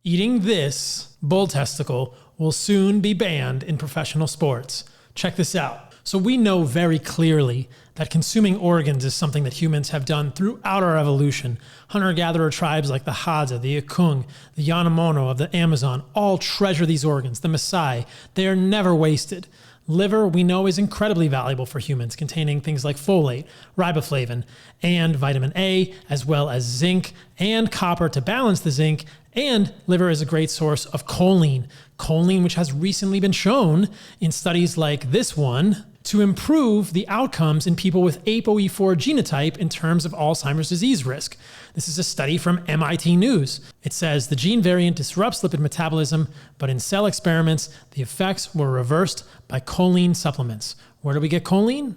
Eating this bull testicle will soon be banned in professional sports. Check this out. So we know very clearly that consuming organs is something that humans have done throughout our evolution. Hunter-gatherer tribes like the Hadza, the Ikung, the Yanomamo of the Amazon all treasure these organs, the Maasai. They are never wasted. Liver, we know, is incredibly valuable for humans, containing things like folate, riboflavin, and vitamin A, as well as zinc and copper to balance the zinc. And liver is a great source of choline. Choline, which has recently been shown in studies like this one, to improve the outcomes in people with ApoE4 genotype in terms of Alzheimer's disease risk. This is a study from MIT News. It says the gene variant disrupts lipid metabolism, but in cell experiments, the effects were reversed by choline supplements. Where do we get choline?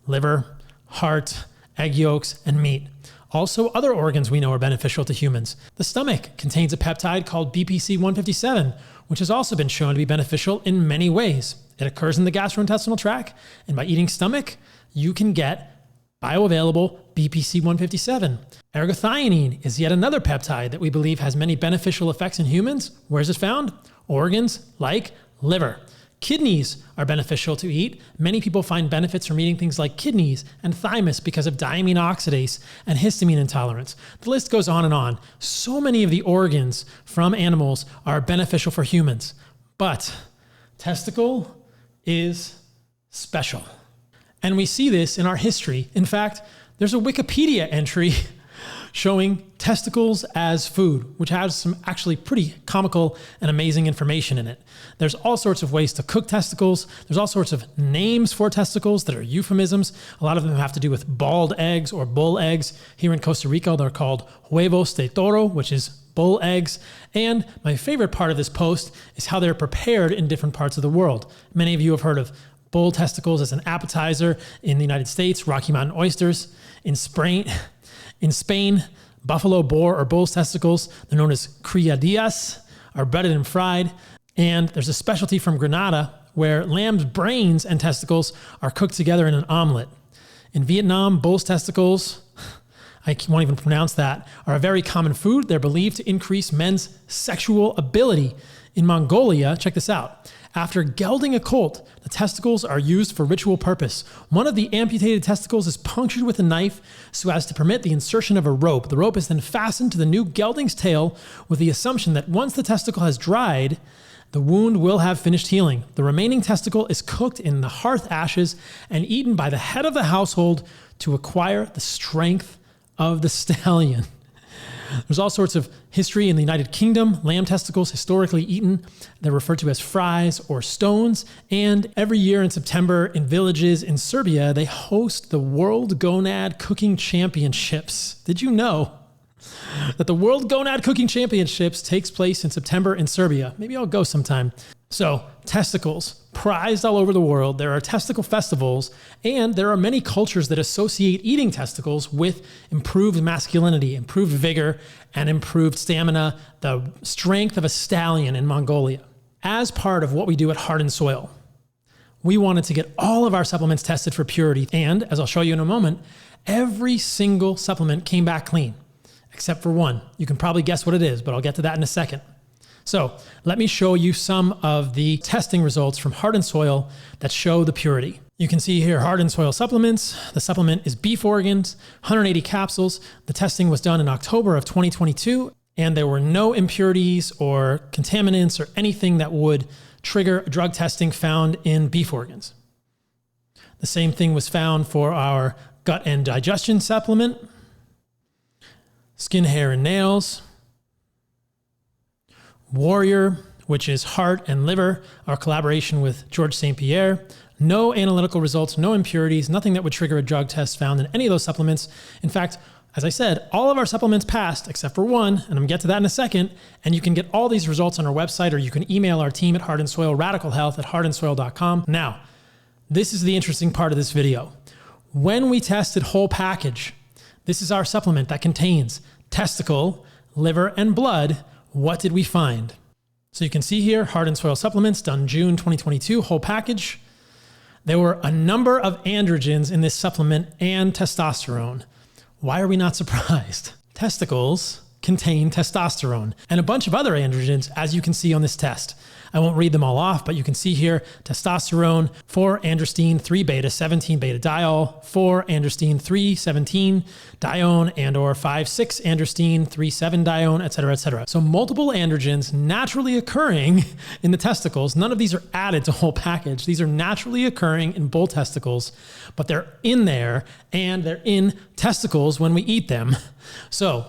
Liver, heart, egg yolks, and meat. Also, other organs we know are beneficial to humans. The stomach contains a peptide called BPC-157, which has also been shown to be beneficial in many ways. It occurs in the gastrointestinal tract, and by eating stomach, you can get bioavailable BPC-157. Ergothioneine is yet another peptide that we believe has many beneficial effects in humans. Where is it found? Organs like liver. Kidneys are beneficial to eat. Many people find benefits from eating things like kidneys and thymus because of diamine oxidase and histamine intolerance. The list goes on and on. So many of the organs from animals are beneficial for humans. But testicle is special. And we see this in our history. In fact, there's a Wikipedia entry showing testicles as food, which has some actually pretty comical and amazing information in it. There's all sorts of ways to cook testicles. There's all sorts of names for testicles that are euphemisms. A lot of them have to do with bald eggs or bull eggs. Here in Costa Rica, they're called huevos de toro, which is bull eggs. And my favorite part of this post is how they're prepared in different parts of the world. Many of you have heard of bull testicles as an appetizer in the United States, Rocky Mountain oysters. In Spain, buffalo, boar, or bull's testicles, they're known as criadillas, are breaded and fried. And there's a specialty from Grenada where lamb's brains and testicles are cooked together in an omelet. In Vietnam, bull's testicles, I won't even pronounce that, are a very common food. They're believed to increase men's sexual ability. In Mongolia, check this out. After gelding a colt, the testicles are used for ritual purpose. One of the amputated testicles is punctured with a knife so as to permit the insertion of a rope. The rope is then fastened to the new gelding's tail with the assumption that once the testicle has dried, the wound will have finished healing. The remaining testicle is cooked in the hearth ashes and eaten by the head of the household to acquire the strength of the stallion. There's all sorts of history in the United Kingdom. Lamb testicles historically eaten. They're referred to as fries or stones. And every year in September in villages in Serbia, they host the World Gonad Cooking Championships. Did you know that the World Gonad Cooking Championships takes place in September in Serbia? Maybe I'll go sometime. So testicles, prized all over the world. There are testicle festivals, and there are many cultures that associate eating testicles with improved masculinity, improved vigor, and improved stamina, the strength of a stallion in Mongolia. As part of what we do at Heart and Soil, we wanted to get all of our supplements tested for purity. And as I'll show you in a moment, every single supplement came back clean, except for one. You can probably guess what it is, but I'll get to that in a second. So let me show you some of the testing results from Heart and Soil that show the purity. You can see here Heart and Soil supplements. The supplement is beef organs, 180 capsules. The testing was done in October of 2022, and there were no impurities or contaminants or anything that would trigger drug testing found in beef organs. The same thing was found for our gut and digestion supplement, skin, hair, and nails, Warrior, which is heart and liver, our collaboration with George St. Pierre. No analytical results, no impurities, nothing that would trigger a drug test found in any of those supplements. In fact, as I said, all of our supplements passed except for one, and I'm gonna get to that in a second. And you can get all these results on our website, or you can email our team at Heart and Soil, radicalhealth@heartandsoil.com. Now, this is the interesting part of this video. When we tested whole package, this is our supplement that contains testicle, liver, and blood. What did we find? So you can see here, Heart and Soil supplements done June 2022, whole package. There were a number of androgens in this supplement and testosterone. Why are we not surprised? Testicles contain testosterone and a bunch of other androgens, as you can see on this test. I won't read them all off, but you can see here testosterone, 4-androstenedione, 3-beta-17-beta-diol, 4-androstenedione, 3-17-dione, and or 5-6-androstenedione, 3-7-dione, et cetera, et cetera. So multiple androgens naturally occurring in the testicles. None of these are added to whole package. These are naturally occurring in bull testicles, but they're in there and they're in testicles when we eat them. So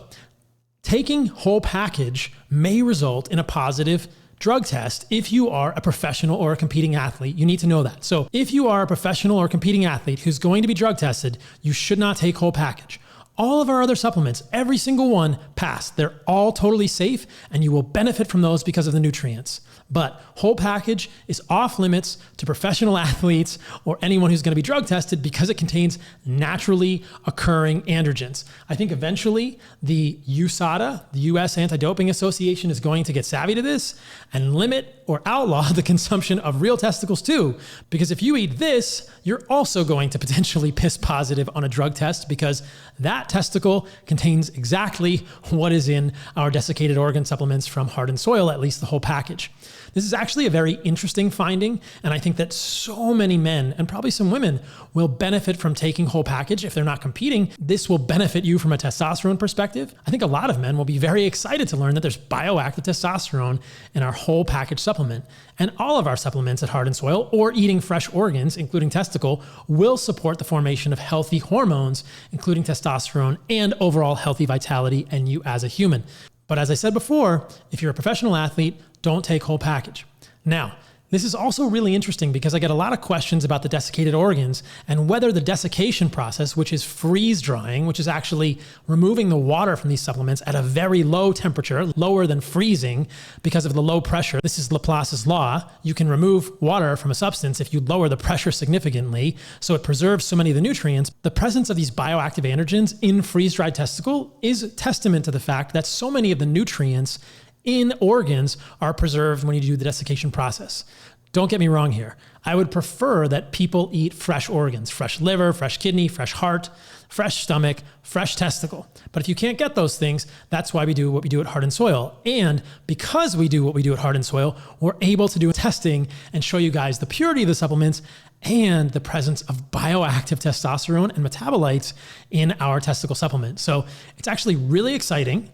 taking whole package may result in a positive drug test if you are a professional or a competing athlete. You need to know that. So if you are a professional or competing athlete who's going to be drug tested, you should not take whole package. All of our other supplements, every single one, pass. They're all totally safe and you will benefit from those because of the nutrients. But whole package is off limits to professional athletes or anyone who's going to be drug tested because it contains naturally occurring androgens. I think eventually the USADA, the US Anti-Doping Association, is going to get savvy to this and limit or outlaw the consumption of real testicles too. Because if you eat this, you're also going to potentially piss positive on a drug test because that testicle contains exactly what is in our desiccated organ supplements from Heart and Soil, at least the whole package. This is actually a very interesting finding, and I think that so many men and probably some women will benefit from taking whole package if they're not competing. This will benefit you from a testosterone perspective. I think a lot of men will be very excited to learn that there's bioactive testosterone in our whole package supplement. And all of our supplements at Heart and Soil or eating fresh organs, including testicle, will support the formation of healthy hormones, including testosterone and overall healthy vitality and you as a human. But as I said before, if you're a professional athlete, don't take whole package. Now, this is also really interesting because I get a lot of questions about the desiccated organs and whether the desiccation process, which is freeze drying, which is actually removing the water from these supplements at a very low temperature, lower than freezing because of the low pressure. This is Laplace's law. You can remove water from a substance if you lower the pressure significantly, so it preserves so many of the nutrients. The presence of these bioactive androgens in freeze-dried testicle is a testament to the fact that so many of the nutrients in organs are preserved when you do the desiccation process. Don't get me wrong here. I would prefer that people eat fresh organs, fresh liver, fresh kidney, fresh heart, fresh stomach, fresh testicle. But if you can't get those things, that's why we do what we do at Heart and Soil. And because we do what we do at Heart and Soil, we're able to do testing and show you guys the purity of the supplements and the presence of bioactive testosterone and metabolites in our testicle supplement. So it's actually really exciting.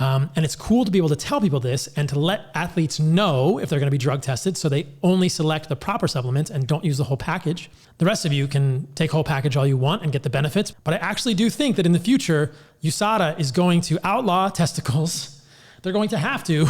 And it's cool to be able to tell people this and to let athletes know if they're going to be drug tested so they only select the proper supplements and don't use the whole package. The rest of you can take whole package all you want and get the benefits. But I actually do think that in the future, USADA is going to outlaw testicles. They're going to have to,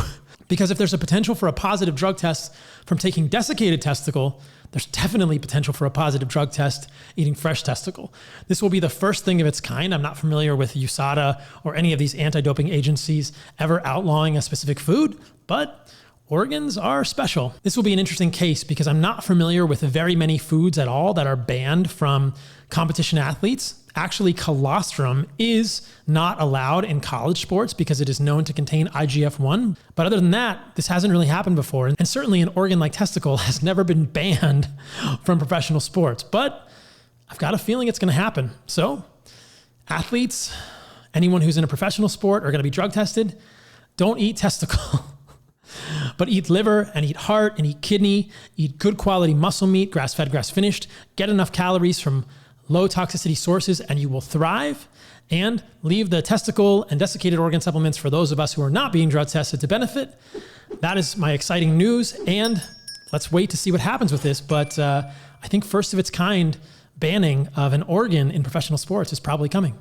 because if there's a potential for a positive drug test from taking desiccated testicle, there's definitely potential for a positive drug test eating fresh testicle. This will be the first thing of its kind. I'm not familiar with USADA or any of these anti-doping agencies ever outlawing a specific food, but organs are special. This will be an interesting case because I'm not familiar with very many foods at all that are banned from competition athletes. Actually, colostrum is not allowed in college sports because it is known to contain IGF-1. But other than that, this hasn't really happened before. And certainly an organ like testicle has never been banned from professional sports. But I've got a feeling it's going to happen. So athletes, anyone who's in a professional sport are going to be drug tested. Don't eat testicle. But eat liver and eat heart and eat kidney, eat good quality muscle meat, grass-fed, grass-finished, get enough calories from low toxicity sources and you will thrive, and leave the testicle and desiccated organ supplements for those of us who are not being drug tested to benefit. That is my exciting news, and let's wait to see what happens with this. But I think first of its kind banning of an organ in professional sports is probably coming.